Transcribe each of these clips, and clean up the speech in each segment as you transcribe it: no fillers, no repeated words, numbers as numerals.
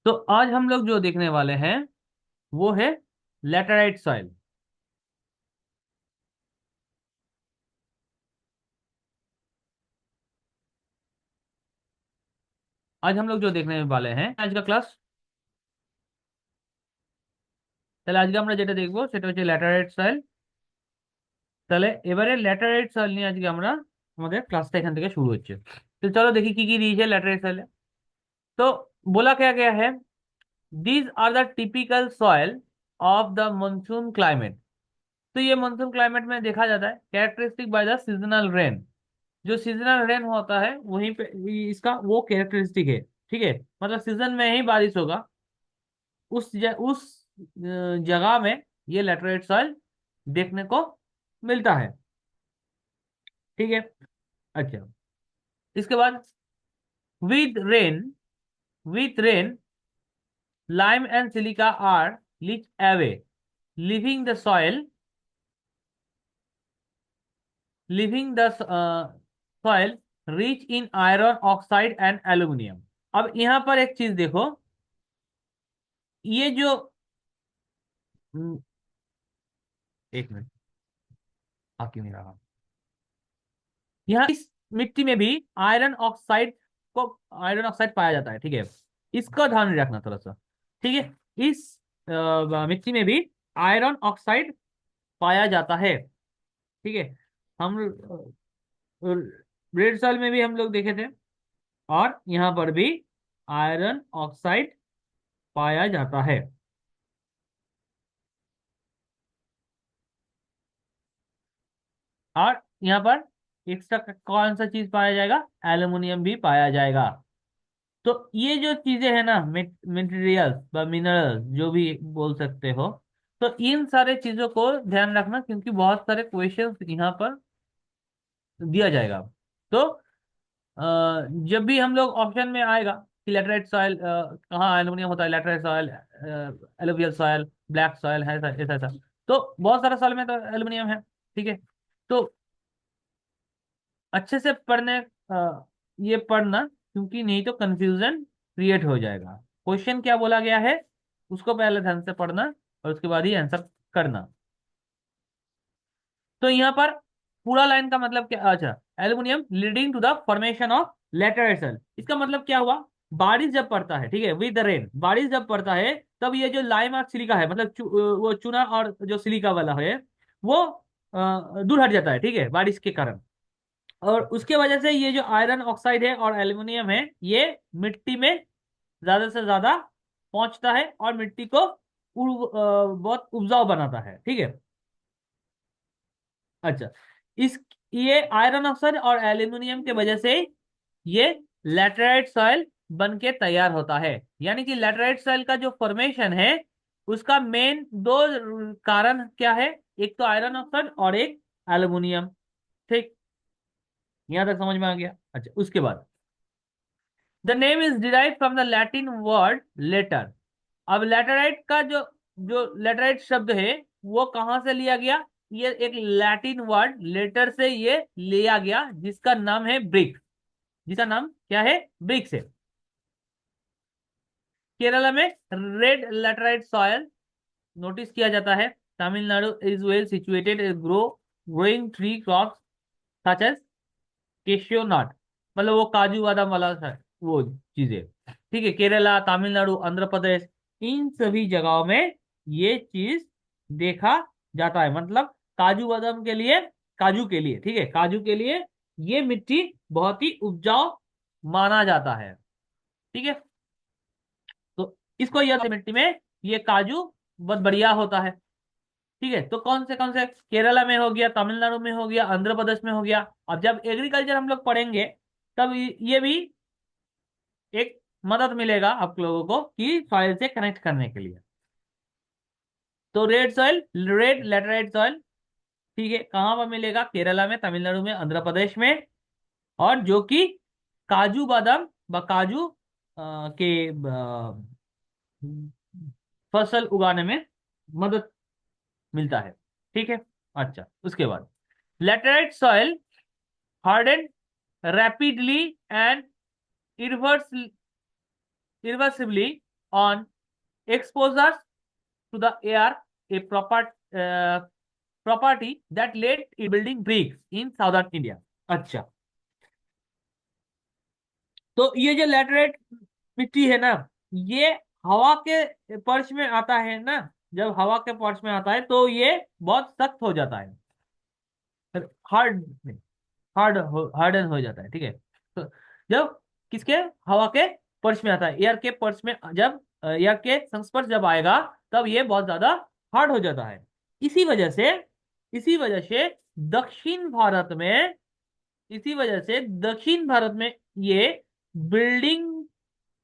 तो आज हम लोग जो देखने वाले हैं वो है लैटेराइट सॉइल। आज हम लोग जो देखने वाले हैं आज का क्लास, তাহলে আজকে আমরা যেটা দেখবো সেটা হচ্ছে ল্যাটেরাইট সয়েল। তাহলে এবারে ল্যাটেরাইট সয়েল নিয়ে আজকে আমরা আমাদের ক্লাসটা এখান থেকে শুরু হচ্ছে। তো চলো দেখি কি কি দিয়েছে ল্যাটেরাইট সয়েলে। तो बोला क्या गया है, these are the typical soil of the monsoon climate. तो ये मानसून क्लाइमेट में देखा जाता है characteristic by the seasonal rain. जो सीजनल रेन होता है वहीं पे इसका वो कैरेक्टरिस्टिक है। ठीक है, मतलब सीजन में ही बारिश होगा उस जगह में ये लैटेराइट सॉइल देखने को मिलता है। ठीक है। अच्छा, इसके बाद with rain with rain lime and silica are leach away, leaving the soil leaving the soil rich in iron oxide and aluminium. अब यहाँ पर एक चीज देखो, ये जो हम्म, एक मिनट, आ क्यों नहीं रहा। यहाँ इस मिट्टी में भी आयरन ऑक्साइड को आयरन ऑक्साइड पाया जाता है। ठीक है, इसका ध्यान रखना थोड़ा सा। ठीक है, इस मिट्टी में भी आयरन ऑक्साइड पाया जाता है। ठीक है, हम रेड सॉइल में भी हम लोग देखे थे और यहाँ पर भी आयरन ऑक्साइड पाया जाता है। और यहाँ पर एक्स्ट्रा कौन सा चीज पाया जाएगा, एल्युमिनियम भी पाया जाएगा। तो ये जो चीजें हैं ना, मटेरियल्स व मिनरल्स जो भी बोल सकते हो, तो इन सारे चीजों को ध्यान रखना क्योंकि बहुत सारे क्वेश्चंस यहाँ पर दिया जाएगा। तो अ, जब भी हम लोग ऑप्शन में आएगा कि लेटराइट सॉइल कहाँ एल्युमिनियम होता है, laterite soil, alluvial soil, black soil है, ऐसा ऐसा ऐसा। तो बहुत सारे सॉइल में तो एल्युमिनियम है। ठीक है, तो अच्छे से ये पढ़ना क्योंकि नहीं तो कंफ्यूजन क्रिएट हो जाएगा। क्वेश्चन क्या बोला गया है उसको पहले ध्यान से पढ़ना और उसके बाद ही आंसर करना। तो यहाँ पर पूरा लाइन का मतलब क्या, अच्छा, aluminium leading to the formation of laterite cell, इसका मतलब क्या हुआ, बारिश जब पड़ता है, ठीक है, विद द रेन, बारिश जब पड़ता है तब ये जो लाइम और सिलिका है, मतलब वो चूना और जो सिलिका वाला है वो दूर हट जाता है। ठीक है, बारिश के कारण। और उसके वजह से ये जो आयरन ऑक्साइड है और एल्युमिनियम है ये मिट्टी में ज्यादा से ज्यादा पहुंचता है और मिट्टी को बहुत उपजाऊ बनाता है। ठीक है। अच्छा, इस ये आयरन ऑक्साइड और एल्युमिनियम के वजह से ये लैटेराइट सॉइल बन के तैयार होता है। यानी कि लैटेराइट सॉइल का जो फॉर्मेशन है उसका मेन दो कारण क्या है, एक तो आयरन ऑक्साइड और एक एल्युमिनियम। ठीक, यहां तक समझ में आ गया। अच्छा, उसके बाद the name is derive from the Latin word later. अब लैटेराइट का जो जो लैटेराइट शब्द है वो कहां से लिया गया, ये एक लैटिन वर्ड लेटर से ये लिया गया जिसका नाम है ब्रिक। जिसका नाम क्या है, ब्रिक्स है। केरला में रेड लैटेराइट सॉयल नोटिस किया जाता है। Tamil Nadu is well situated growing tree crops such as cashew nut, मतलब वो काजू बादाम वाला वो चीजें। ठीक है, केरला, तमिलनाडु, आंध्र प्रदेश, इन सभी जगहों में ये चीज देखा जाता है। मतलब काजू बादाम के लिए, काजू के लिए, ठीक है, काजू के लिए ये मिट्टी बहुत ही उपजाऊ माना जाता है। ठीक है, तो इसको यह मिट्टी में ये काजू बहुत बढ़िया होता है। ठीक है, तो कौन से केरला में हो गया, तमिलनाडु में हो गया, आंध्र प्रदेश में हो गया। अब जब एग्रीकल्चर हम लोग पढ़ेंगे तब ये भी एक मदद मिलेगा आप लोगों को कि सॉइल से कनेक्ट करने के लिए। तो red soil, red laterite soil, ठीक है, कहां पर मिलेगा, केरला में, तमिलनाडु में, आंध्र प्रदेश में। और जो कि काजू बादाम व काजू के फसल उगाने में मदद मिलता है। ठीक है। अच्छा, उसके बाद laterite soil harden rapidly and irreversibly on exposure to the air a property that let in building bricks in southern India. अच्छा, तो ये जो लैटराइट मिट्टी है ना, ये हवा के पर्श में आता है ना, जब हवा के पर्श में आता है तो ये बहुत सख्त हो जाता है, हार्ड हार्डन हो जाता है, ठीक है। तो जब किसके, हवा के पर्श में आता है, एयर के पर्श में, जब एयर के संस्पर्श जब आएगा तब ये बहुत ज्यादा हार्ड हो जाता है। इसी वजह से इसी वजह से दक्षिण भारत में इसी वजह से दक्षिण भारत में ये बिल्डिंग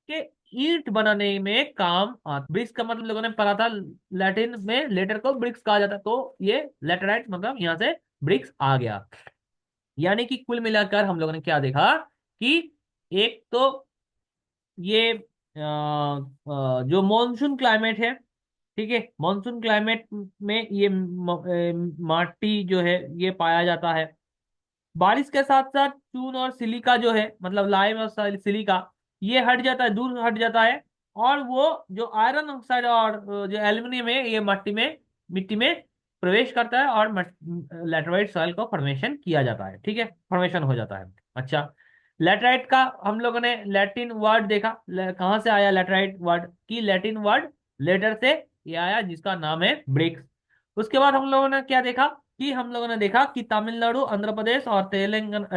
के ईंट बनाने में काम आता। ब्रिक्स का मतलब लोगों ने पढ़ा था, लैटिन में लेटर को ब्रिक्स कहा जाता है, तो ये लेटराइट मतलब यहाँ से ब्रिक्स आ गया। यानी कि कुल मिलाकर हम लोगों ने क्या देखा कि एक तो ये जो मॉनसून क्लाइमेट है, ठीक है, मॉनसून क्लाइमेट में ये माटी जो है ये पाया जाता है। बारिश के साथ साथ चून और सिलिका जो है, मतलब लाइम और सिलिका, ये हट जाता है, दूर हट जाता है, और वो जो आयरन ऑक्साइड और जो एल्यूमिनियम है ये मिट्टी में प्रवेश करता है, और लैटराइट सॉइल को फॉर्मेशन किया जाता है, ठीक है, फॉर्मेशन हो जाता है। अच्छा, लैटराइट का हम लोगों ने लैटिन वर्ड देखा, कहाँ से आया लैटराइट वर्ड की, लैटिन वर्ड लेटर से ये आया जिसका नाम है ब्रिक्स। उसके बाद हम लोगों ने क्या देखा कि हम लोगों ने देखा कि तमिलनाडु, आंध्र प्रदेश और तेलंगाना,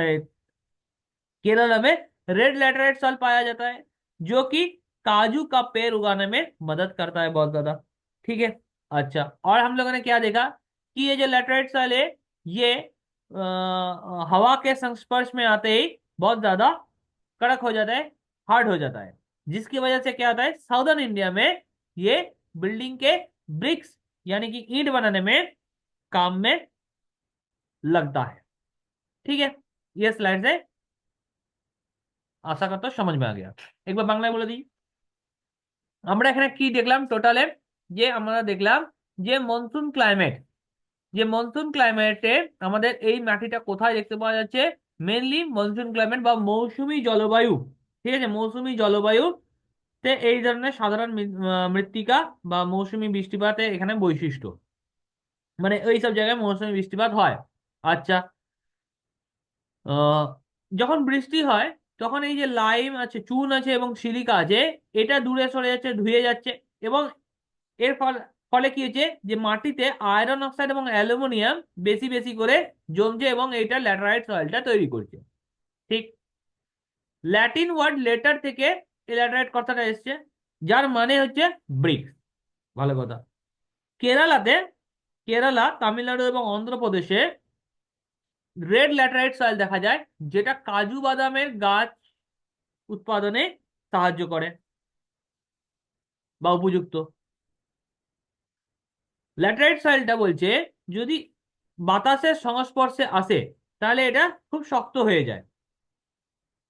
केरला में रेड लैटराइट सॉइल पाया जाता है, जो कि काजू का पेड़ उगाने में मदद करता है बहुत ज्यादा, ठीक है। अच्छा, और हम लोगों ने क्या देखा कि ये जो लैटराइट सॉइल है ये हवा के संस्पर्श में आते ही बहुत ज्यादा कड़क हो जाता है, हार्ड हो जाता है, जिसकी वजह से क्या होता है, साउदर्न इंडिया में ये बिल्डिंग के ब्रिक्स यानी कि ईंट बनाने में काम में लगता है, ठीक है। ये स्लाइड से আশা করতে समझ में आ गया। একবার বাংলায় বলে দিই। আমরা এখানে কি দেখলাম টোটালে, যে আমরা দেখলাম যে মনসুন ক্লাইমেট, যে মনসুন ক্লাইমেটে আমাদের এই মাটিটা কোথায় দেখতে পাওয়া যাচ্ছে, মেনলি মনসুন ক্লাইমেট বা মৌসুমী জলবায়ু, ঠিক আছে, মৌসুমী জলবায়ু তে এই ধরনের সাধারণ মৃত্তিকা বা মৌসুমী বৃষ্টিপাতের এখানে বৈশিষ্ট্য, মানে এই সব জায়গায় মৌসুমী বৃষ্টিপাত হয়। আচ্ছা, আহ, যখন বৃষ্টি হয় তখন এই যে লাইম আছে, চুন আছে এবং সিলিকা আছে, এটা দূরে সরে যাচ্ছে, ধুয়ে যাচ্ছে, এবং এর ফলে ফলে কি হচ্ছে যে মাটিতে আয়রন অক্সাইড এবং অ্যালুমিনিয়াম বেশি বেশি করে জমছে এবং এইটা ল্যাটেরাইট সয়েলটা তৈরি করছে, ঠিক। ল্যাটিন ওয়ার্ড লেটার থেকে এই ল্যাটেরাইট কথাটা এসছে, যার মানে হচ্ছে ব্রিক্স। ভালো কথা। কেরালাতে, কেরালা, তামিলনাড়ু এবং অন্ধ্রপ্রদেশে রেড ল্যাটেরাইট সয়েল দেখা যায়, যেটা কাজু বাদামের গাছ উৎপাদনে সাহায্য করে বা উপযুক্ত। ল্যাটেরাইট সয়েলটা বলছে যদি বাতাসের সংস্পর্শে আসে তাহলে এটা খুব শক্ত হয়ে যায়,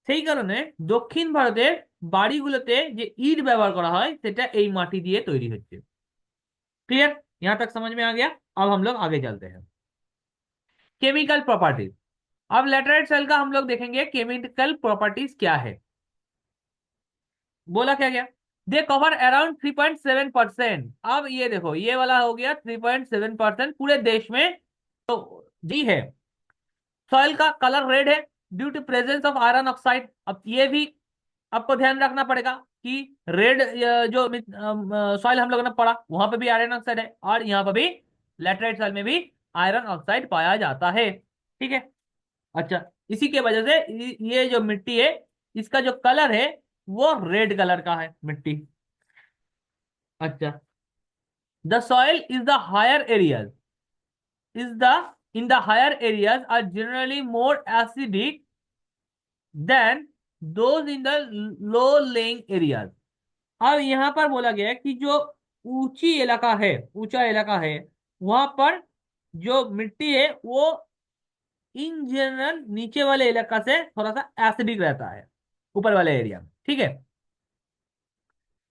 সেই কারণে দক্ষিণ ভারতের বাড়িগুলোতে যে ইট ব্যবহার করা হয় সেটা এই মাটি দিয়ে তৈরি হচ্ছে। क्लियर, यहां तक समझ में आ गया। अब हम लोग आगे चलते हैं। Chemical properties. अब लैटेराइट सेल का हम लोग देखेंगे केमिकल प्रॉपर्टीज क्या है। बोला क्या गया, दे कवर अराउंड 3.7%। अब ये देखो, ये वाला हो गया 3.7% पूरे देश में, तो जी है। सॉइल का कलर रेड है due to presence of iron oxide. अब ये भी आपको ध्यान रखना पड़ेगा कि रेड जो सॉइल हम लोगों ने पढ़ा वहां पे भी आयरन ऑक्साइड है, और यहाँ पे भी लैटेराइट सॉइल में भी आयरन ऑक्साइड पाया जाता है, ठीक है। अच्छा, इसी के वजह से ये जो मिट्टी है इसका जो कलर है वो रेड कलर का है मिट्टी। अच्छा, the soil is the higher areas is the in the higher areas are generally more acidic than those in the low lying areas। अब यहाँ पर बोला गया है कि जो ऊंची इलाका है, ऊंचा इलाका है, वहां पर जो मिट्टी है वो इन जनरल नीचे वाले इलाका से थोड़ा सा एसिडिक रहता है, ऊपर वाले एरिया में, ठीक है।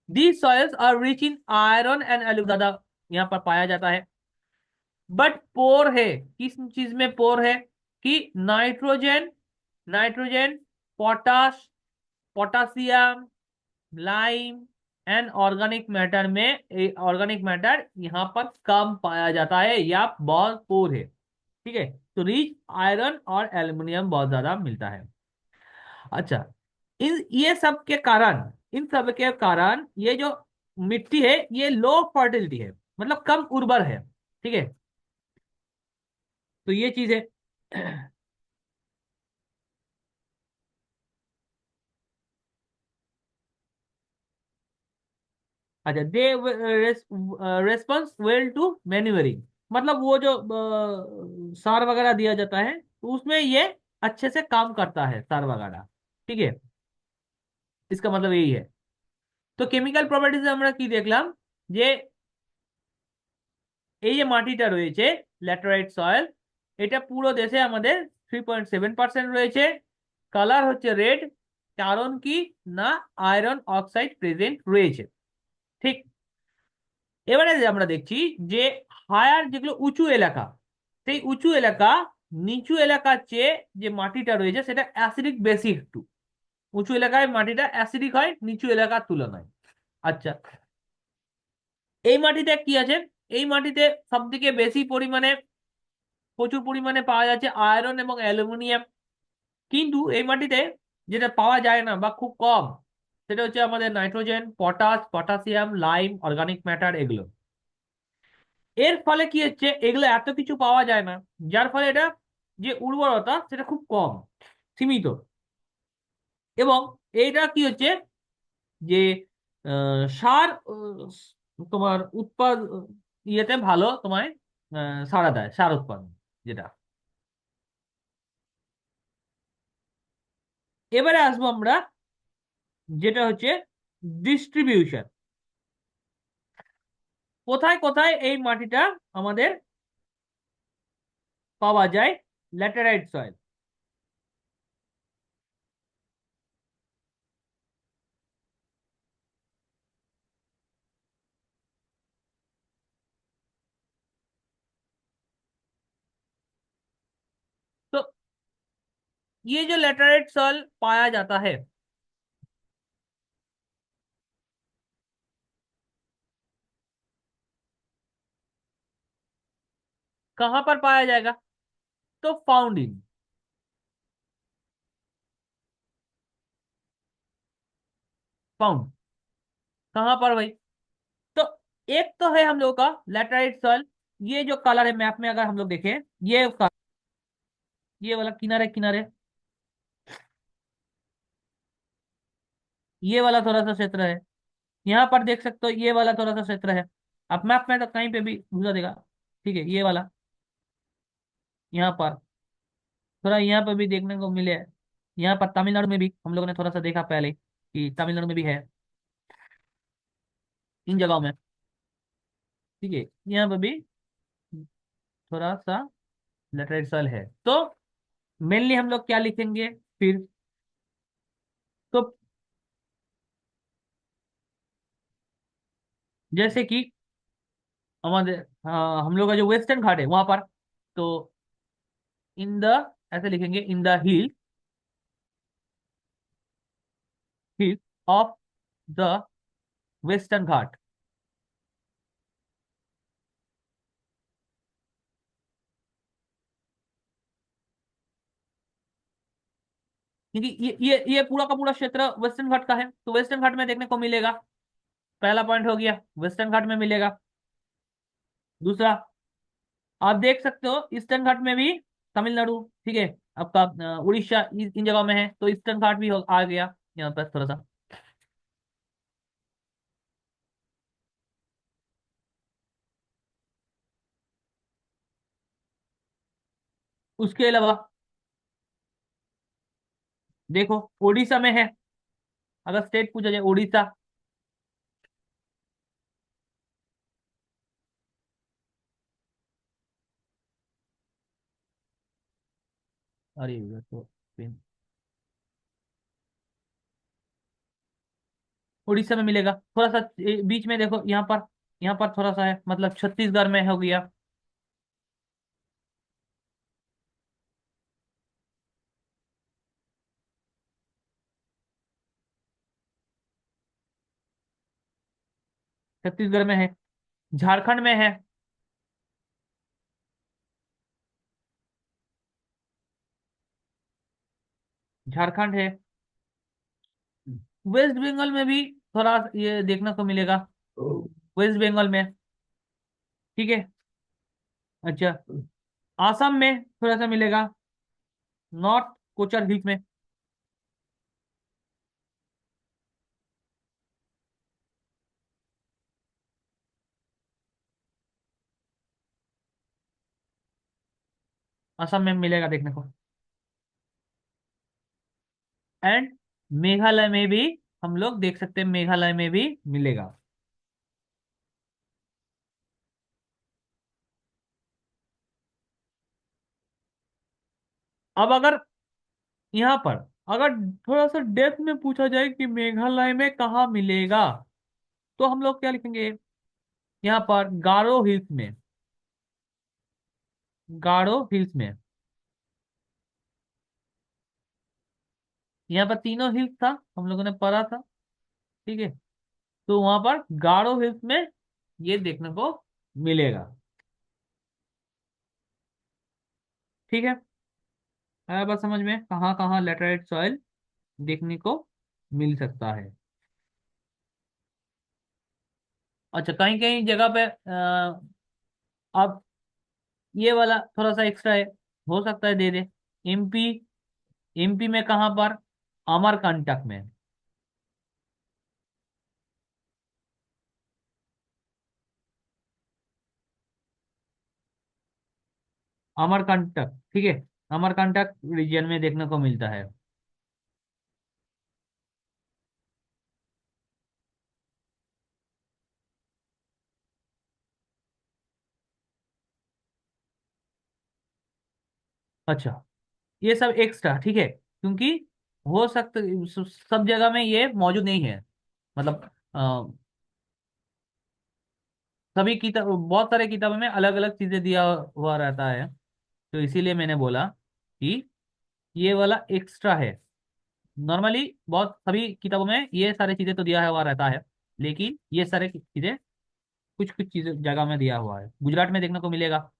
These soils are rich in iron and aluminium, ज्यादा यहाँ पर पाया जाता है। बट पोर है, किस चीज में पोर है कि nitrogen, nitrogen, potash, potassium, lime, and organic matter में ऑर्गेनिक मैटर यहाँ पर कम पाया जाता है या बहुत पोर है। ठीक है, तो रिच आयरन और एल्युमिनियम बहुत ज्यादा मिलता है। अच्छा, इन सब के कारण ये जो मिट्टी है ये लो फर्टिलिटी है, मतलब कम उर्वर है। ठीक है, तो ये चीज है। अच्छा, दे रेस्पॉन्स वेल टू मैन्यूरिंग, मतलब वो जो सार वगैरह दिया जाता है तो उसमें ये अच्छे से काम करता है सार वगैरह। ठीक है, इसका मतलब यही है। তো কেমিক্যাল প্রপার্টিজ আমরা কি দেখলাম, যে এই যে মাটিটা রয়েছে ল্যাটেরাইট সয়েল, এটা পুরো দেশে আমাদের 3.7% রয়েছে। কালার হচ্ছে রেড, কারণ কি না আয়রন অক্সাইড প্রেজেন্ট রয়েছে। ঠিক, এবারে যে আমরা দেখছি যে হায়ার যেগুলো উঁচু এলাকা, সেই উঁচু এলাকা নিচু এলাকার চেয়ে যে মাটিটা রয়েছে সেটা অ্যাসিডিক বেশি একটু। উঁচু এলাকায় মাটিটা অ্যাসিডিক হয় নিচু এলাকার তুলনায়। আচ্ছা, এই মাটিতে কি আছে, এই মাটিতে সব থেকে বেশি পরিমাণে প্রচুর পরিমাণে পাওয়া যাচ্ছে আয়রন এবং অ্যালুমিনিয়াম। কিন্তু এই মাটিতে যেটা পাওয়া যায় না বা খুব কম, সেটা হচ্ছে আমাদের nitrogen, potash, potassium, lime, organic matter এগুলো। এর ফলে কি হচ্ছে, এগুলো এত কিছু পাওয়া যায় না, যার ফলে এটা যে উর্বরতা সেটা খুব কম, সীমিত। এবং এইটা কি হচ্ছে যে সার তোমার উৎপাদ ইয়েতে ভালো তোমায় সাড়া দেয়, সার উৎপাদন যেটা। এবারে আসবো আমরা যেটা হচ্ছে ডিস্ট্রিবিউশন, কোথায় কোথায় এই মাটিটা আমাদের পাওয়া যায় ল্যাটেরাইট সয়েল। तो ये जो लैटेराइट सॉइल पाया जाता है, कहाँ पर पाया जाएगा, तो फाउंड इन, फाउंड कहाँ पर भाई, तो एक तो है हम लोग का लैटेराइट सॉइल। ये जो कलर है मैप में अगर हम लोग देखें, ये ये वाला किनारे किनारे, ये वाला थोड़ा सा क्षेत्र है। यहाँ पर देख सकते हो ये वाला थोड़ा सा क्षेत्र है। अब मैप में तो कहीं पे भी घुसा देगा। ठीक है, ये वाला यहाँ पर थोड़ा यहाँ पर भी देखने को मिले। यहाँ पर तमिलनाडु में भी हम लोगों ने थोड़ा सा देखा पहले कि तमिलनाडु में भी है इन जगहों में। ठीक है, यहाँ पर भी थोड़ा सा लेटरेट सेल है। तो मेनली हम लोग क्या लिखेंगे फिर, तो जैसे कि हमारे हम लोग का जो वेस्टर्न घाट है वहां पर, तो इन द, ऐसे लिखेंगे in the hill of the western Ghat. क्योंकि ये पूरा का पूरा क्षेत्र वेस्टर्न घाट का है, तो वेस्टर्न घाट में देखने को मिलेगा। पहला पॉइंट हो गया, वेस्टर्न घाट में मिलेगा। दूसरा, आप देख सकते हो ईस्टर्न घाट में भी तमिलनाडु, ठीक है, आपका उड़ीसा इन जगहों में है, तो ईस्टर्न घाट भी आ गया यहाँ पर थोड़ा सा। उसके अलावा देखो उड़ीसा में है, अगर स्टेट पूछा जाए उड़ीसा। अरे ये तो उड़ीसा में मिलेगा थोड़ा सा। बीच में देखो यहाँ पर थोड़ा सा है, मतलब छत्तीसगढ़ में हो गया। छत्तीसगढ़ में है। झारखंड में है। झारखंड है। वेस्ट बंगाल में भी थोड़ा ये देखने को मिलेगा। वेस्ट बंगाल में। ठीक है। अच्छा। आसाम में थोड़ा सा मिलेगा। नॉर्थ कोचर हिल्स में। असम में मिलेगा देखने को। एंड मेघालय में भी हम लोग देख सकते हैं, मेघालय में भी मिलेगा। अब अगर यहाँ पर अगर थोड़ा सा डेप्थ में पूछा जाए कि मेघालय में कहाँ मिलेगा, तो हम लोग क्या लिखेंगे यहाँ पर? गारो हिल्स में। गारो हिल्स में। यहाँ पर तीनों हिल्स था, हम लोगों ने पढ़ा था। ठीक है। तो वहां पर गारो हिल्स में ये देखने को मिलेगा। ठीक है। आया बात समझ में, कहाँ कहाँ लेटराइट सॉइल देखने को मिल सकता है। अच्छा, कहीं कहीं जगह पे अब ये वाला थोड़ा सा एक्स्ट्रा है, हो सकता है दे दे। एमपी। एमपी में कहाँ पर? अमरकंटक में। अमरकंटक, ठीक है। अमरकंटक रीजन में देखने को मिलता है। अच्छा, ये सब एक्स्ट्रा ठीक है, क्योंकि हो सकता सब जगह में ये मौजूद नहीं है। मतलब सभी किताब, बहुत सारे किताबों में अलग अलग चीजें दिया हुआ रहता है। तो इसीलिए मैंने बोला कि ये वाला एक्स्ट्रा है। नॉर्मली बहुत सभी किताबों में ये सारी चीजें तो दिया हुआ रहता है, लेकिन ये सारे चीजें कुछ कुछ चीजें जगह में दिया हुआ है। गुजरात में देखने को मिलेगा।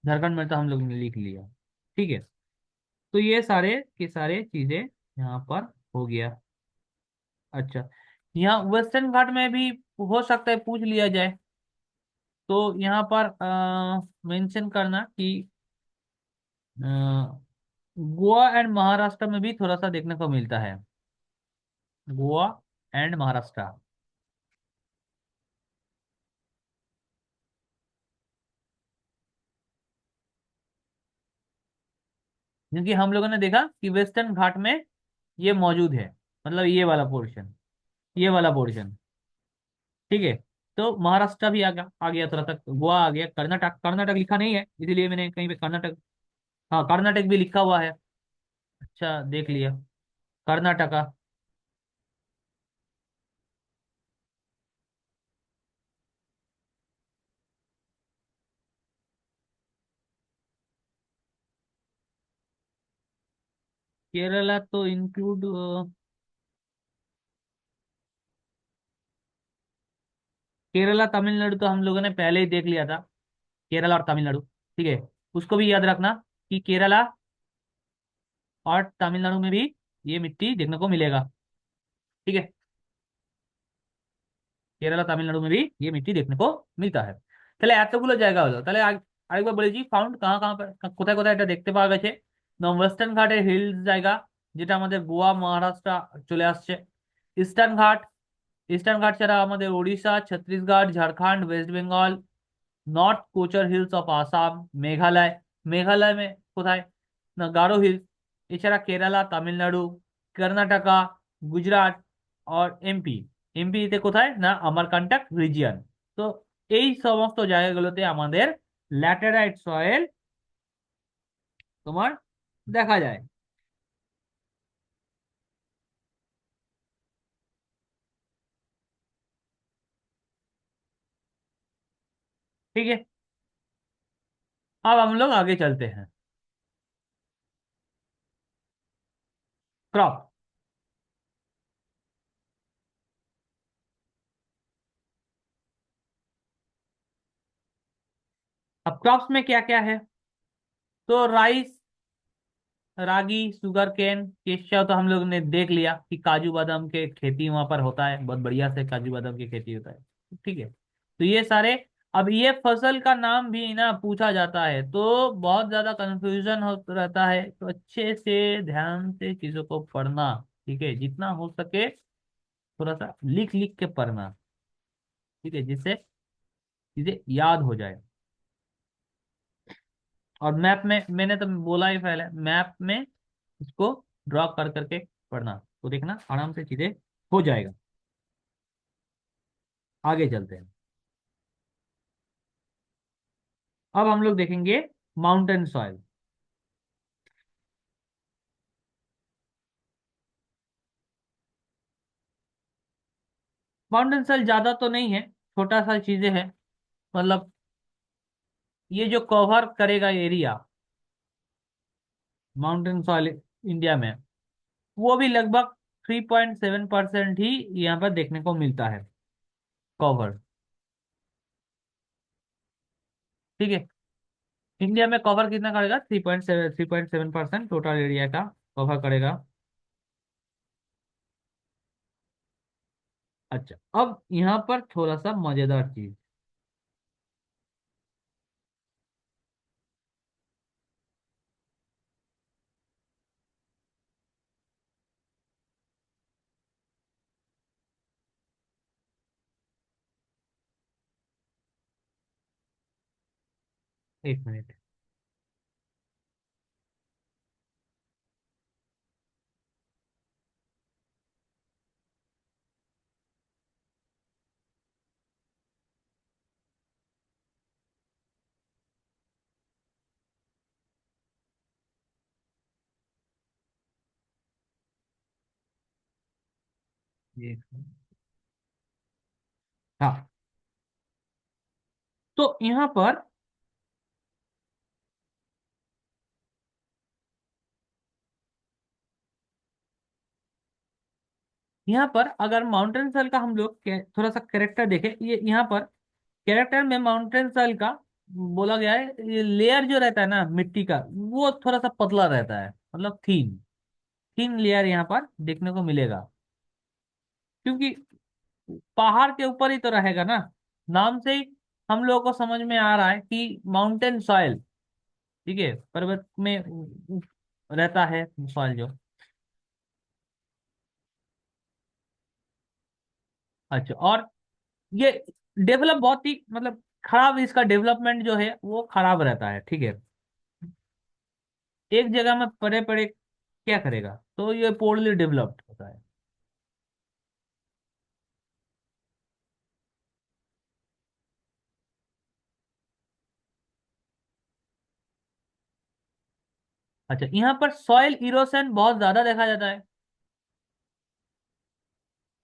झारखंड में तो हम लोग ने लिख लिया। ठीक है। तो ये सारे के सारे चीजें यहाँ पर हो गया। अच्छा, यहाँ वेस्टर्न घाट में भी हो सकता है पूछ लिया जाए। तो यहाँ पर मेंशन करना कि अ, गोवा एंड महाराष्ट्र में भी थोड़ा सा देखने को मिलता है। गोवा एंड महाराष्ट्र। क्योंकि हम लोगों ने देखा कि वेस्टर्न घाट में ये मौजूद है, मतलब ये वाला पोर्शन, ये वाला पोर्शन। ठीक है। तो महाराष्ट्र भी आ गया थोड़ा सा, गोवा आ गया, कर्नाटक, कर्नाटक लिखा नहीं है इसीलिए मैंने कहीं पे कर्नाटक। हाँ, कर्नाटक भी लिखा हुआ है। अच्छा, देख लिया। कर्नाटका। केरला तो इंक्लूड, केरला तमिलनाडु तो हम लोगों ने पहले ही देख लिया था। केरला और तमिलनाडु। ठीक है। उसको भी याद रखना कि केरला और तमिलनाडु में भी ये मिट्टी देखने को मिलेगा। ठीक है। केरला तमिलनाडु में भी ये मिट्टी देखने को मिलता है। তাহলে এতগুলো জায়গা হলো, তাহলে আরেকবার বলেছি ফাউন্ড কাহা কাহা কোথায় কোথায় এটা দেখতে পাওয়া গেছে। ওয়েস্টার্ন ঘাটের হিলস জায়গা, যেটা আমাদের গোয়া মহারাষ্ট্র চলে আসছে। ইস্টার্ন ঘাট, ইস্টার্ন ঘাট ছাড়া আমাদের Odisha, Chhattisgarh, Jharkhand, west Bengal, north Cachar hills of Assam, Meghalaya. Meghalaya में কোথায়? না, গারো হিলস। এছাড়া কেরালা, তামিলনাড়ু, কর্ণাটকা, গুজরাট আর এমপি। এমপিতে কোথায় না? আমারকান্টক রিজিয়ন। তো এই সমস্ত জায়গাগুলোতে আমাদের ল্যাটেরাইট সয়েল তোমার দেখা যায়। ठीक है। अब हम लोग आगे चलते हैं। क्रॉप। अब क्रॉप्स में क्या क्या है? तो राइस, रागी, शुगर केन, केशव तो हम लोग ने देख लिया कि काजू बादाम के खेती वहां पर होता है, बहुत बढ़िया से काजू बादाम की खेती होता है। ठीक है, तो ये सारे। अब ये फसल का नाम भी ना पूछा जाता है तो बहुत ज्यादा कंफ्यूजन हो रहता है, तो अच्छे से ध्यान से चीजों को पढ़ना। ठीक है, जितना हो सके थोड़ा सा लिख लिख के पढ़ना। ठीक है, जिससे चीजें याद हो जाए। और मैप में मैंने तो बोला ही पहले, मैप में इसको ड्रॉ कर करके पढ़ना, तो देखना आराम से चीजें हो जाएगा। आगे चलते हैं। अब हम लोग देखेंगे माउंटेन सॉइल। माउंटेन सॉइल ज्यादा तो नहीं है, छोटा सा चीजें हैं। मतलब ये जो कवर करेगा एरिया माउंटेन सॉइल इंडिया में, वो भी लगभग 3.7% ही यहाँ पर देखने को मिलता है कवर। ठीक है, इंडिया में कवर कितना करेगा? 3.7% टोटल एरिया का कवर करेगा। अच्छा, अब यहाँ पर थोड़ा सा मजेदार चीज। एक मिनट। एक मिनट। हाँ, तो यहाँ पर अगर माउंटेन सेल का हम लोग थोड़ा सा कैरेक्टर देखें, ये यहाँ पर कैरेक्टर में माउंटेन सेल का बोला गया है, ये लेयर जो रहता है ना मिट्टी का, वो थोड़ा सा पतला रहता है, मतलब थीन थीन लेयर यहाँ पर देखने को मिलेगा। क्योंकि पहाड़ के ऊपर ही तो रहेगा ना, नाम से ही हम लोगों को समझ में आ रहा है कि माउंटेन सॉइल। ठीक है, पर्वत में रहता है सॉइल जो। अच्छा, और ये डेवलप बहुत ही मतलब खराब, इसका डेवलपमेंट जो है वो खराब रहता है। ठीक है, एक जगह में पड़े पड़े क्या करेगा, तो ये पोorली डेवलप्ड होता है। अच्छा, यहाँ पर सॉइल इरोशन बहुत ज्यादा देखा जाता है।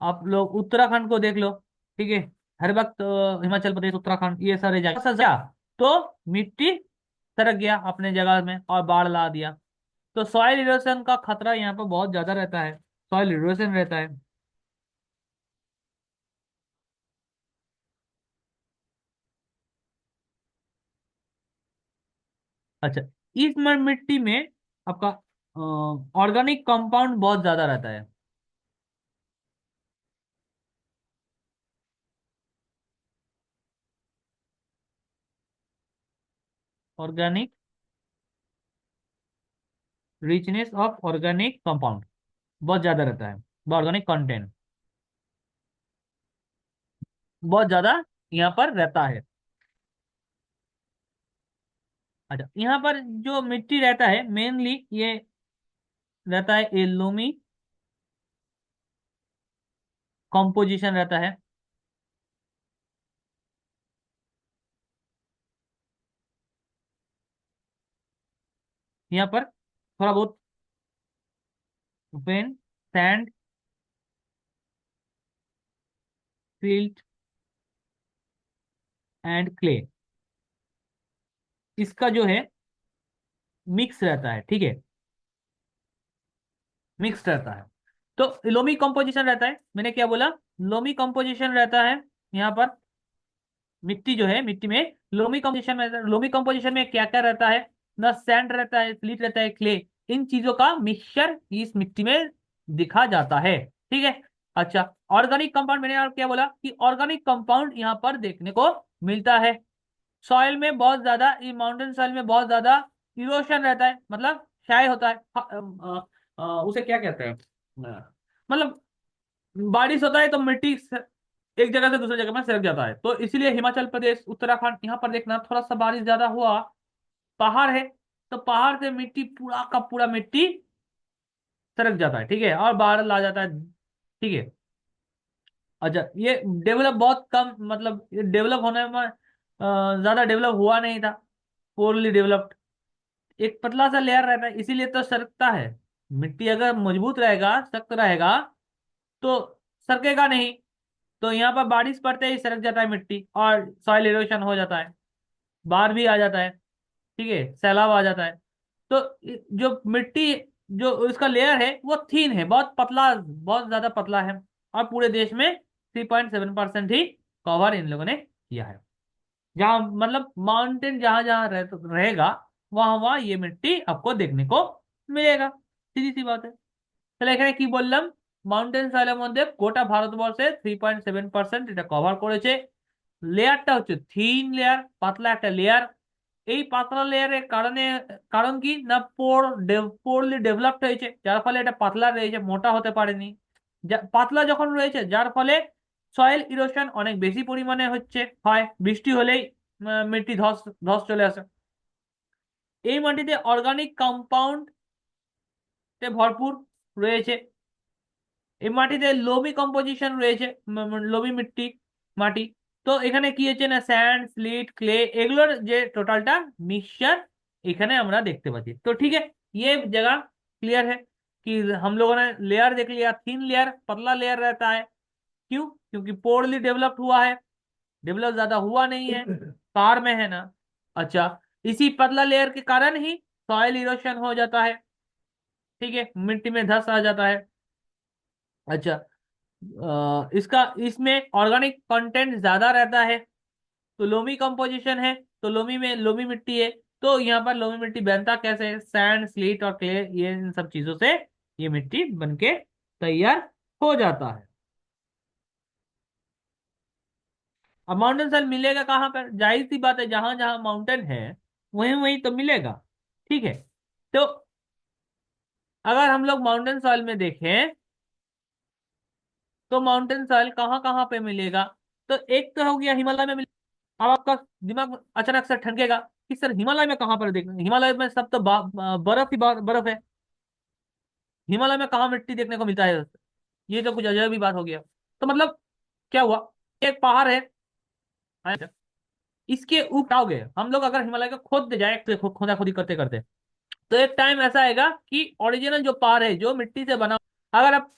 आप लोग उत्तराखंड को देख लो। ठीक है, हर वक्त हिमाचल प्रदेश, उत्तराखंड, ये सारे जगह सजा तो मिट्टी सरक गया अपने जगह में और बाढ़ ला दिया। तो सॉइल इरोशन का खतरा यहाँ पर बहुत ज्यादा रहता है, सॉइल इरोशन रहता है। अच्छा, इस मिट्टी में आपका ऑर्गेनिक कंपाउंड बहुत ज्यादा रहता है। Organic richness of organic compound बहुत ज्यादा रहता है, ऑर्गेनिक कंटेंट बहुत ज्यादा यहाँ पर रहता है। अच्छा, यहाँ पर जो मिट्टी रहता है मेनली ये रहता है, ये लूमी कॉम्पोजिशन रहता है। यहाँ पर थोड़ा बहुत when, sand, silt and clay, इसका जो है मिक्स रहता है। ठीक है, मिक्स रहता है। तो लोमी कंपोजिशन रहता है, मैंने क्या बोला, लोमी कंपोजिशन रहता है यहाँ पर। मिट्टी जो है, मिट्टी में लोमी कंपोजिशन में, लोमी कंपोजिशन में क्या क्या रहता है ना, सैंड रहता है, स्लिट रहता है, क्ले, इन चीजों का मिक्सचर इस मिट्टी में दिखा जाता है। ठीक है। अच्छा, ऑर्गेनिक कंपाउंड, मैंने और क्या बोला कि ऑर्गेनिक कंपाउंड यहाँ पर देखने को मिलता है। सॉइल में बहुत ज्यादा, ये माउंटेन सॉइल में बहुत ज्यादा इरोशन रहता है, मतलब क्षय होता है। उसे क्या कहते हैं, मतलब बारिश होता है तो मिट्टी एक जगह से दूसरी जगह में सरक जाता है। तो इसीलिए हिमाचल प्रदेश, उत्तराखंड, यहाँ पर देखना थोड़ा सा बारिश ज्यादा हुआ, पहाड़ है, तो पहाड़ से मिट्टी पूरा का पूरा मिट्टी सरक जाता है। ठीक है, और बादल आ जाता है। ठीक है। अच्छा, ये डेवलप बहुत कम, मतलब ये डेवलप होने में ज्यादा डेवलप हुआ नहीं था, पोरली डेवलप्ड। एक पतला सा लेयर रहता है, इसीलिए तो सरकता है। मिट्टी अगर मजबूत रहेगा, सख्त रहेगा, तो सरकेगा नहीं। तो यहाँ पर बारिश पड़ते ही सरक जाता है मिट्टी, और सॉइल इरोशन हो जाता है, बाढ़ भी आ जाता है। ठीक है, सैलाब आ जाता है। तो जो मिट्टी, जो उसका लेयर है वो थीन है, बहुत पतला, बहुत ज्यादा पतला है। और पूरे देश में 3.7% ही कवर इन लोगों ने किया है। जहाँ मतलब माउंटेन जहां जहां रहेगा, वहां वहां ये मिट्टी आपको देखने को मिलेगा। सीधी सी बात है। তাহলে এখানে কি বললাম, মাউন্টেন সয়েলের মধ্যে গোটা ভারতবর্ষে 3.7% এটা কভার করেছে। লেয়ারটা হচ্ছে থিন লেয়ার, পাতলা একটা লেয়ার। এই পাতলা লেয়ারের কারণে, কারণ কি না, পোরলি ডেভেলপড হয়েছে, যার ফলে এটা পাতলা রয়েছে, মোটা হতে পারেনি। পাতলা যখন রয়েছে, যার ফলে সয়েল ইরোশন অনেক বেশি পরিমাণে হচ্ছে, হয় বৃষ্টি হলেই মিট্টি ধস ধস চলে আসে। এই মাটিতে অর্গানিক কম্পাউন্ড ভরপুর রয়েছে। এই মাটিতে লোমি কম্পোজিশন রয়েছে, লোমি মিট্টি মাটি। তো এখানে কি হচ্ছে না, স্যান্ড, স্লিট, क्ले, এগুলোর যে টোটালটা मिक्सचर এখানে আমরা দেখতে पाচ্ছি। तो ठीक है, ये जगह क्लियर है कि हम लोगों ने लेयर देख लिया, थिन लेयर, पतला लेयर रहता है। क्यों? क्योंकि पोरली डेवलप्ड हुआ है, डेवलप ज्यादा हुआ नहीं है, कार में है ना। अच्छा, इसी पतला लेयर के कारण ही सॉइल इरोशन हो जाता है। ठीक है, मिट्टी में धस आ जाता है। अच्छा, इसका, इसमें ऑर्गेनिक कंटेंट ज्यादा रहता है। तो लोमी कंपोजिशन है, तो लोमी में लोमी मिट्टी है। तो यहाँ पर लोमी मिट्टी बनता कैसे है, सैंड, स्लीट और क्ले, ये इन सब चीजों से ये मिट्टी बनके तैयार हो जाता है। अब माउंटेन सॉइल मिलेगा कहाँ पर, जाहिर सी बात है, जहां जहां माउंटेन है वहीं वहीं तो मिलेगा। ठीक है। तो अगर हम लोग माउंटेन सॉइल में देखें, तो माउंटेन सॉइल कहाँ कहाँ पे मिलेगा। तो एक तो हो गया हिमालय में। अब आपका दिमाग अचानक से ठनकेगा कि सर हिमालय में कहाँ पर देखना, हिमालय में सब तो बर्फ ही बर्फ है, हिमालय में कहाँ मिट्टी देखने को मिलता है। ये तो कुछ अजब ही बात हो गया। तो मतलब क्या हुआ, एक पहाड़ है, इसके ऊपर आओगे हम लोग, अगर हिमालय को खोद जाए, खोदा खोदी करते करते, तो एक टाइम ऐसा आएगा कि ओरिजिनल जो पहाड़ है, जो मिट्टी से बना, अगर आप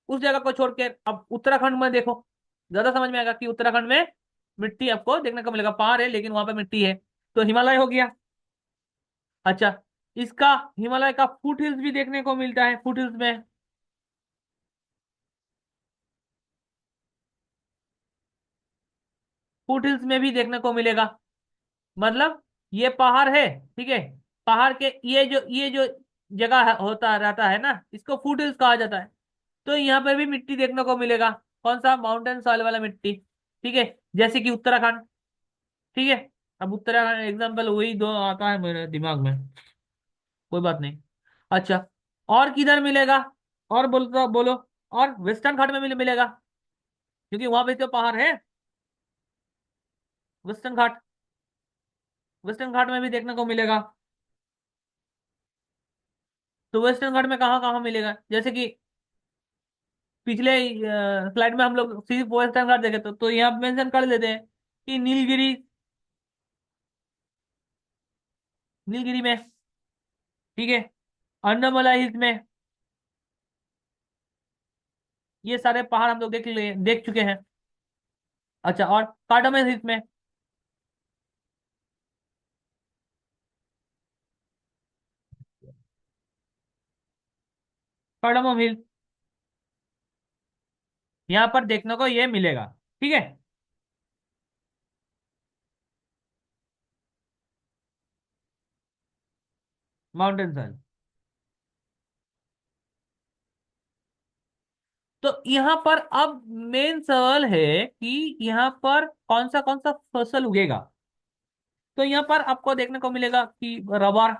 उस जगह को छोड़ के अब उत्तराखंड में देखो, ज्यादा समझ में आएगा कि उत्तराखंड में मिट्टी आपको देखने को मिलेगा, पहाड़ है लेकिन वहां पे मिट्टी है। तो हिमालय हो गया। अच्छा, इसका हिमालय का फुट हिल्स भी देखने को मिलता है, फुट हिल्स में, फुट हिल्स में भी देखने को मिलेगा। मतलब ये पहाड़ है, ठीक है, पहाड़ के ये जो जगह होता रहता है ना, इसको फुट हिल्स कहा जाता है। तो यहाँ पर भी मिट्टी देखने को मिलेगा, कौन सा, माउंटेन सॉइल वाला मिट्टी। ठीक है, जैसे कि उत्तराखंड। ठीक है, अब उत्तराखंड एग्जाम्पल वही दो आता है मेरे दिमाग में, कोई बात नहीं। अच्छा, और किधर मिलेगा, और बोलो बोलो। और वेस्टर्न घाट में मिलेगा, क्योंकि वहां पे तो पहाड़ है। वेस्टर्न घाट, वेस्टर्न घाट में भी देखने को मिलेगा। तो वेस्टर्न घाट में कहाँ कहाँ मिलेगा, जैसे कि पिछले स्लाइड में हम लोग सिर्फ वेस्टर्न घाट देखे, तो यहाँ मेंशन कर देते हैं कि नीलगिरी, नीलगिरी में, ठीक है, अन्नमला हिल्स में, ये सारे पहाड़ हम लोग देख चुके हैं। अच्छा, और कार्डामन हिल्स में, कार्डामम हिल, यहाँ पर देखने को ये मिलेगा। ठीक है। Mountain soil. तो यहाँ पर अब मेन सवाल है कि यहाँ पर कौन सा फसल उगेगा। तो यहाँ पर आपको देखने को मिलेगा कि रबर,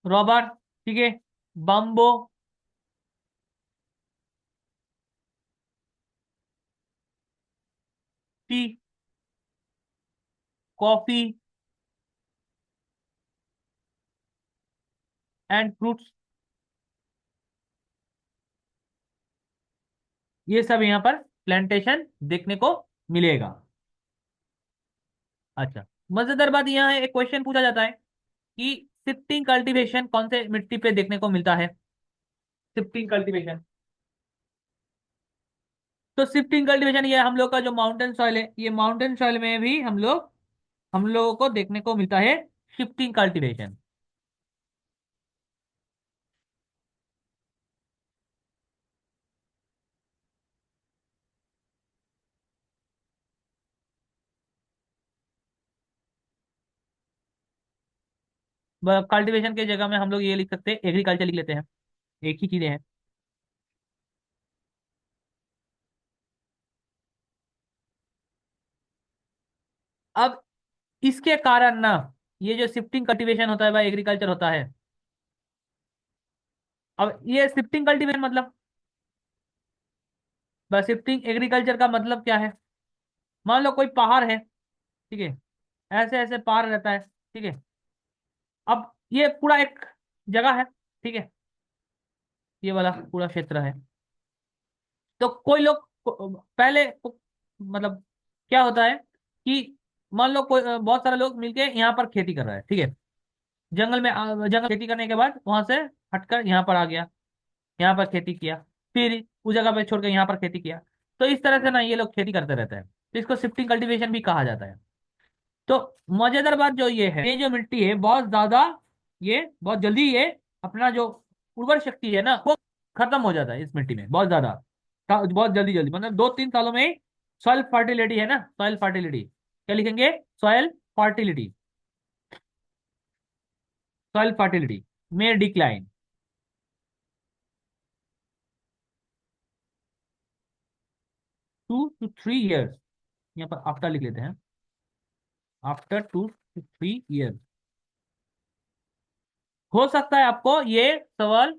रबर, ठीक है, bamboo, T, coffee and fruits, ये सब यहाँ पर प्लांटेशन देखने को मिलेगा। अच्छा, मजेदार बात यहाँ है, एक क्वेश्चन पूछा जाता है कि शिफ्टिंग कल्टीवेशन कौन से मिट्टी पे देखने को मिलता है। शिफ्टिंग कल्टीवेशन, तो शिफ्टिंग कल्टीवेशन ये हम लोग का जो माउंटेन सॉइल है, ये माउंटेन सॉइल में भी हम लोगों को देखने को मिलता है शिफ्टिंग कल्टीवेशन। कल्टीवेशन के जगह में हम लोग ये लिख सकते हैं, एग्रीकल्चर लिख लेते हैं, एक ही चीजें हैं। अब इसके कारण ना, ये जो शिफ्टिंग कल्टीवेशन होता है वह एग्रीकल्चर होता है। अब ये शिफ्टिंग कल्टीवेशन मतलब, बस शिफ्टिंग एग्रीकल्चर का मतलब क्या है। मान लो कोई पहाड़ है, ठीक है, ऐसे ऐसे पहाड़ रहता है, ठीक है। अब ये पूरा एक जगह है, ठीक है, ये वाला पूरा क्षेत्र है। तो कोई लोग मतलब क्या होता है कि मान लो कोई बहुत सारे लोग मिलके यहाँ पर खेती कर रहा है, ठीक है। जंगल में जंगल खेती करने के बाद वहां से हटकर यहाँ पर आ गया, यहाँ पर खेती किया, फिर उस जगह पे छोड़ के यहाँ पर खेती किया। तो इस तरह से ना ये लोग खेती करते रहते हैं, तो इसको शिफ्टिंग कल्टीवेशन भी कहा जाता है। तो मजेदार बात जो ये है, ये जो मिट्टी है बहुत ज्यादा, ये बहुत जल्दी ये अपना जो उर्वर शक्ति है ना वो खत्म हो जाता है इस मिट्टी में, बहुत ज्यादा, बहुत जल्दी जल्दी, मतलब 2-3 सालों में ही सॉइल फर्टिलिटी है ना, सॉइल फर्टिलिटी क्या लिखेंगे, सॉइल फर्टिलिटी, सॉइल फर्टिलिटी में डिक्लाइन। 2 to 3 years, यहाँ पर आफ्टर लिख लेते हैं, आफ्टर 2 to 3 years। हो सकता है आपको ये सवाल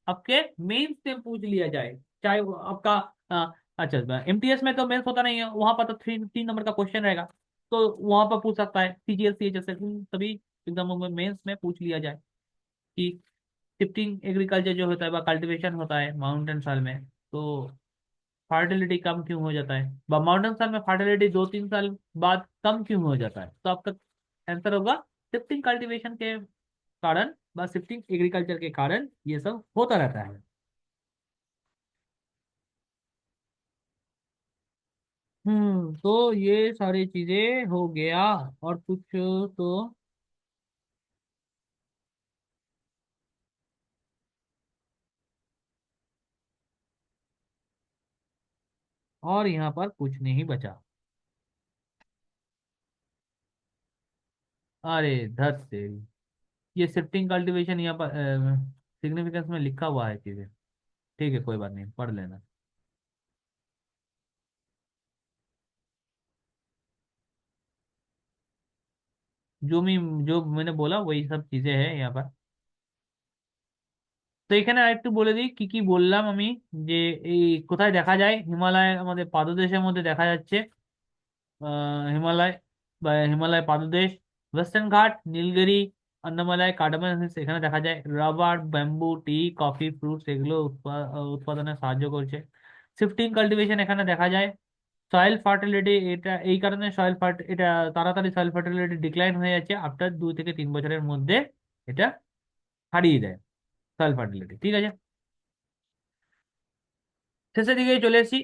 आपके मेंस से पूछ लिया जाए, चाहे वो आपका अच्छा एमटीएस में तो मेंस होता नहीं है, वहां पर तो 3 नंबर का क्वेश्चन रहेगा, तो वहां पर पूछ सकता है, सीजीएल सीएचएस से सभी एग्जामों में मेंस में पूछ लिया जाए कि शिफ्टिंग एग्रीकल्चर जो होता है वह कल्टीवेशन होता है माउंटेन साल में, तो फर्टिलिटी कम क्यों हो जाता है, माउंटेन साल में फर्टिलिटी 2-3 साल बाद कम क्यों हो जाता है, तो आपका आंसर होगा शिफ्टिंग कल्टीवेशन के कारण, बस शिफ्टिंग एग्रीकल्चर के कारण ये सब होता रहता है। तो ये सारी चीजें हो गया, और कुछ तो, और यहाँ पर कुछ नहीं बचा। अरे धत से, ये शिफ्टिंग कल्टीवेशन यहाँ पर सिग्निफिकेंस में लिखा हुआ है चीजें, ठीक है कोई बात नहीं, पढ़ लेना। जो मैंने बोला वही सब चीजें हैं यहाँ पर। তো এখানে আরেকটু বলে দিই কি কি বললাম আমি, যে এই কোথায় দেখা যায়, হিমালয় আমাদের পাদদেশের মধ্যে দেখা যাচ্ছে, হিমালয় বা হিমালয় পাদদেশ, ওয়েস্টার্ন ঘাট, নীলগিরি, আন্দামালয়, কার্ডামান হিলস, এখানে দেখা যায় রাবার, ব্যাম্বু, টি, কফি, ফ্রুটস এগুলো উৎপাদনে সাহায্য করছে। শিফটিং কাল্টিভেশন এখানে দেখা যায়। সয়েল ফার্টিলিটি, এটা এই কারণে এটা তাড়াতাড়ি সয়েল ফার্টিলিটি ডিক্লাইন হয়ে যাচ্ছে, আফটার 2 থেকে 3 বছরের মধ্যে এটা হারিয়ে দেয় সয়েল ফার্টিলিটি। ঠিক আছে, শেষের দিকে চলে এসেছি,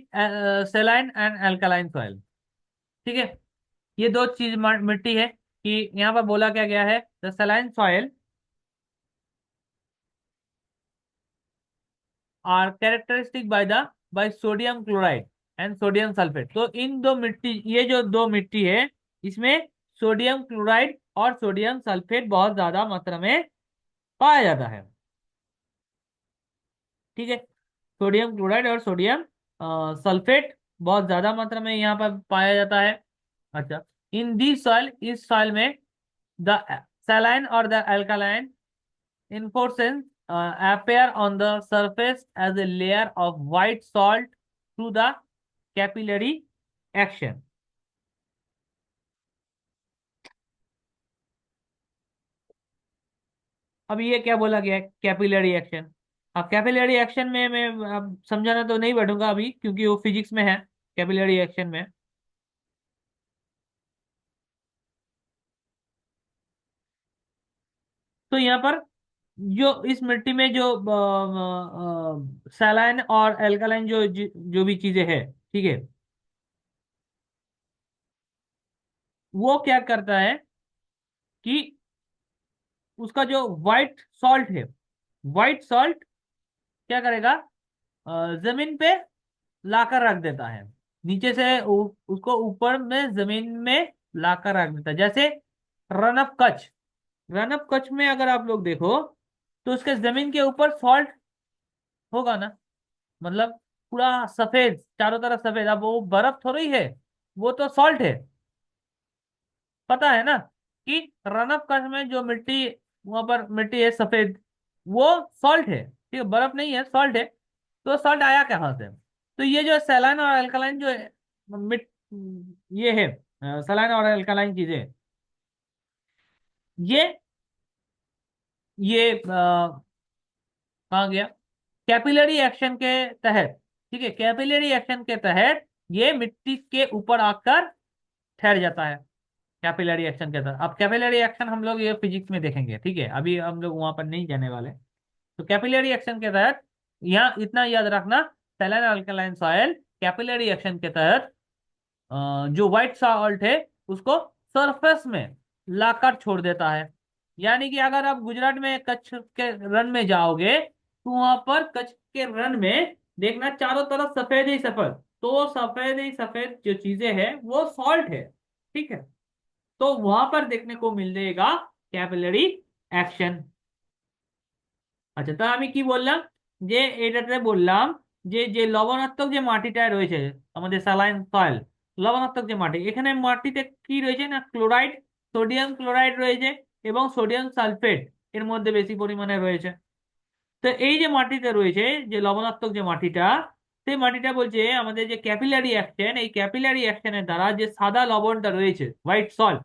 সেলাইন एंड अल्कालाइन सॉइल। ठीक है, ये दो चीज मिट्टी है कि यहाँ पर बोला क्या गया है, the saline soil are characteristic by sodium chloride and sodium sulphate. तो इन दो मिट्टी, ये जो दो मिट्टी है, इसमें सोडियम क्लोराइड और सोडियम सल्फेट बहुत ज्यादा मात्रा में पाया जाता है। ठीक है, सोडियम क्लोराइड और सोडियम सल्फेट बहुत ज्यादा मात्रा में यहाँ पर पाया जाता है। अच्छा, इन दी सॉइल, इस सॉइल में द सैलाइन और the alkaline enforcement appear on the surface as a layer of white salt through the capillary action। अब ये क्या बोला गया है, कैपिलरी एक्शन। अब कैपिलरी एक्शन में मैं अब समझाना तो नहीं बैठूंगा अभी, क्योंकि वो फिजिक्स में है, कैपिलरी एक्शन में। तो यहाँ पर जो इस मिट्टी में जो सैलाइन और एल्कालाइन जो भी चीजें है, ठीक है, वो क्या करता है कि उसका जो व्हाइट सॉल्ट है, व्हाइट सॉल्ट क्या करेगा, जमीन पे लाकर रख देता है, नीचे से उसको ऊपर में जमीन में लाकर रख देता है। जैसे run of Kutch, run of Kutch में अगर आप लोग देखो तो उसके जमीन के ऊपर सॉल्ट होगा ना, मतलब पूरा सफेद, चारों तरफ सफेद। अब वो बर्फ थोड़ी है, वो तो सॉल्ट है, पता है ना कि रन ऑफ कच्छ में जो मिट्टी, वहां पर मिट्टी है सफेद, वो सॉल्ट है, ठीक है, बर्फ नहीं है, सॉल्ट है। तो सॉल्ट आया कहाँ से? तो ये जो सैलाइन और अल्कलाइन जो है, मिट ये है, सलाइन और अल्कलाइन चीजें, ये कहाँ गया, कैपिलरी एक्शन के तहत, ठीक है, कैपिलरी एक्शन के तहत ये मिट्टी के ऊपर आकर ठहर जाता है, कैपिलरी एक्शन के तहत। अब कैपिलरी एक्शन हम लोग ये फिजिक्स में देखेंगे, ठीक है, अभी हम लोग वहां पर नहीं जाने वाले। तो कैपिलरी एक्शन के तहत, यहाँ इतना याद रखना, saline alkaline soil capillary action के तहत जो व्हाइट सॉल्ट है उसको सरफेस में लाकर छोड़ देता है। यानी कि अगर आप गुजरात में कच्छ के रण में जाओगे तो वहां पर कच्छ के रण में देखना चारों तरफ सफेद ही सफेद, तो सफेद ही सफेद जो चीजें हैं वो सॉल्ट है, ठीक है। तो वहां पर देखने को मिलेगा कैपिलरी एक्शन। আচ্ছা, তা আমি কি বললাম, যে এটাতে বললাম যে লবণাত্মক যে মাটিটা রয়েছে, আমাদের স্যালাইন সয়েল, লবণাত্মক যে মাটি, এখানে মাটিতে কি রয়েছে না, ক্লোরাইড, সোডিয়াম ক্লোরাইড রয়েছে এবং সোডিয়াম সালফেট এর মধ্যে বেশি পরিমাণে রয়েছে। তো এই যে মাটিতে রয়েছে, যে লবণাত্মক যে মাটিটা, সেই মাটিটা বলছে আমাদের যে ক্যাপিলারি অ্যাকশন, এই ক্যাপিলারি অ্যাকশনের দ্বারা যে সাদা লবণটা রয়েছে, হোয়াইট সল্ট,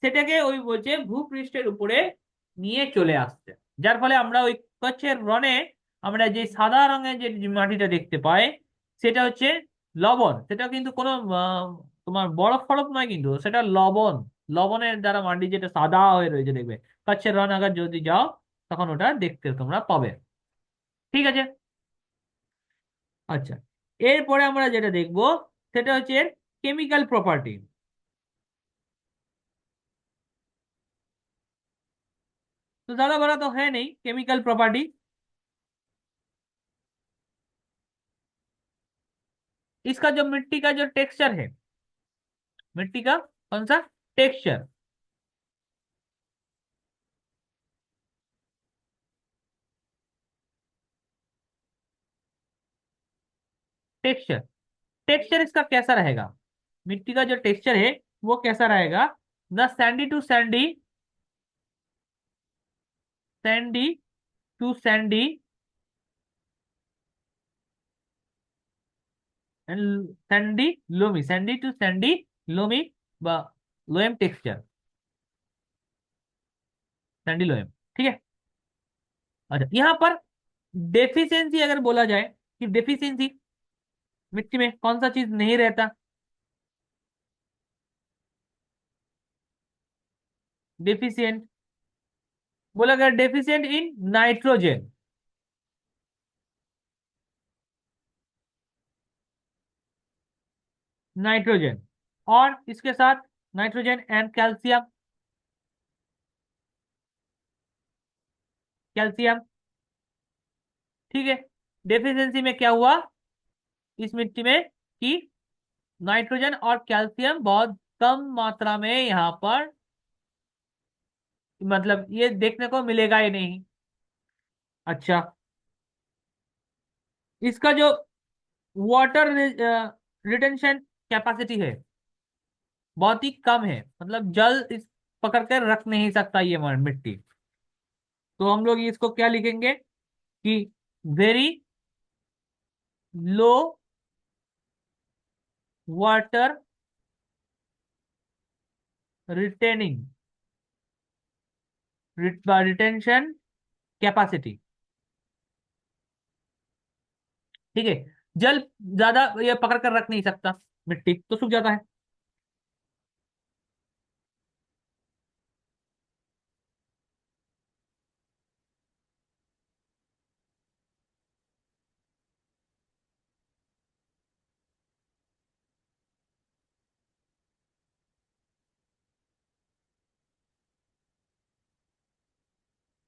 সেটাকে ওই বলছে ভূপৃষ্ঠের উপরে নিয়ে চলে আসছে। যার ফলে আমরা ওই কচ্ছের রনে আমরা যে সাদা রঙের যে মাটিটা দেখতে পাই, সেটা হচ্ছে লবণ। সেটা কিন্তু কোনো তোমার বরফ ফরফ নয়, কিন্তু সেটা লবণ, লবণের দ্বারা মাটি যেটা সাদা হয়ে রয়েছে দেখবে, কচ্ছের রন আগার যদি যাও তখন ওটা দেখতে তোমরা পাবে। ঠিক আছে, আচ্ছা, এরপরে আমরা যেটা দেখব সেটা হচ্ছে এর কেমিক্যাল প্রপার্টি। तो ज्यादा बड़ा तो है नहीं केमिकल प्रॉपर्टी। इसका जो मिट्टी का जो टेक्सचर है, मिट्टी का कौन सा टेक्सचर, टेक्सचर, टेक्सचर इसका कैसा रहेगा, मिट्टी का जो टेक्सचर है वो कैसा रहेगा, the sandy to sandy, sandy to sandy and sandy loamy, sandy to sandy loamy বা লোয়েম টেক্সচার, सैंडी लोएम। ठीक है, अच्छा, यहाँ पर डेफिशिएंसी अगर बोला जाए कि डेफिशिएंसी मिट्टी में कौन सा चीज नहीं रहता, डेफिशिएंट बोला गया, डेफिशिएंट इन नाइट्रोजन, नाइट्रोजन, और इसके साथ नाइट्रोजन एंड कैल्शियम, कैल्शियम, ठीक है। डेफिशिएंसी में क्या हुआ इस मिट्टी में कि नाइट्रोजन और कैल्शियम बहुत कम मात्रा में यहाँ पर, मतलब ये देखने को मिलेगा ही नहीं। अच्छा, इसका जो वाटर रिटेंशन कैपेसिटी है बहुत ही कम है, मतलब जल इस पकड़ कर रख नहीं सकता ये मिट्टी। तो हम लोग इसको क्या लिखेंगे कि very low water retaining retention capacity. ठीक है, जल ज्यादा ये पकड़ कर रख नहीं सकता, मिट्टी तो सूख जाता है।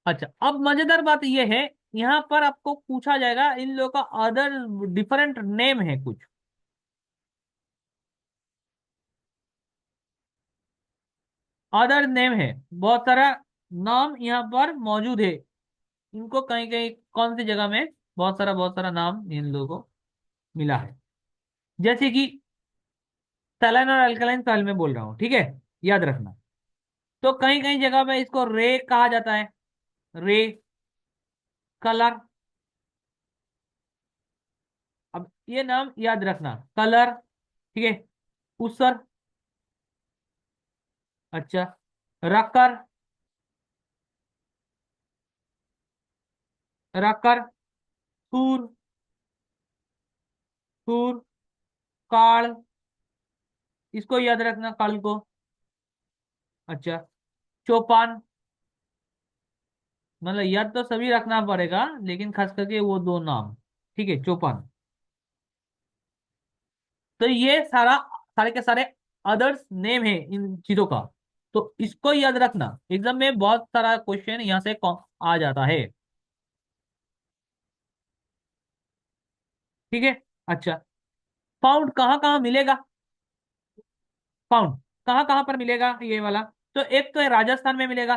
अच्छा, अब मजेदार बात यह है, यहाँ पर आपको पूछा जाएगा इन लोगों का अदर डिफरेंट नेम है कुछ। अदर नेम है, बहुत सारा नाम यहाँ पर मौजूद है। इनको कहीं कहीं कौन सी जगह में बहुत सारा नाम इन लोगों को मिला है। जैसे कि सैलाइन और अल्कलाइन सॉइल में बोल रहा हूँ, ठीक है, याद रखना। तो कहीं कहीं जगह पे इसको रे कहा जाता है, रे। कलर, अब ये नाम याद रखना, कलर, ठीक है। उसर, अच्छा, रकर, रकर, सूर, सूर, काल, इसको याद रखना, काल को। अच्छा, चौपान, मतलब याद तो सभी रखना पड़ेगा लेकिन खास करके वो दो नाम, ठीक है, चौपान। तो ये सारा, सारे के सारे अदर्स नेम है इन चीजों का। तो इसको याद रखना, एग्जाम में बहुत सारा क्वेश्चन यहाँ से आ जाता है। ठीक है। अच्छा, फाउंड कहाँ कहाँ मिलेगा, फाउंड कहाँ कहाँ पर मिलेगा ये वाला। तो एक तो है राजस्थान में मिलेगा,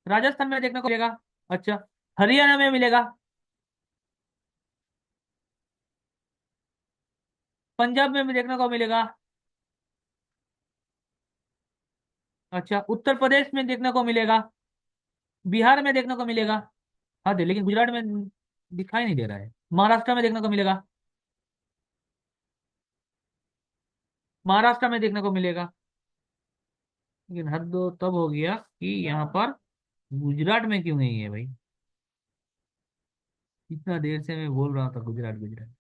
राजस्थान में देखने को मिलेगा। अच्छा, हरियाणा में मिलेगा, पंजाब में भी देखने को मिलेगा। अच्छा, उत्तर प्रदेश में देखने को मिलेगा, बिहार में देखने को मिलेगा। हाँ दे, लेकिन गुजरात में दिखाई नहीं दे रहा है। महाराष्ट्र में देखने को मिलेगा, महाराष्ट्र में देखने को मिलेगा। लेकिन हद तो तब हो गया कि यहाँ पर गुजरात में क्यों नहीं है भाई। इतना देर से मैं बोल रहा था गुजरात गुजरात,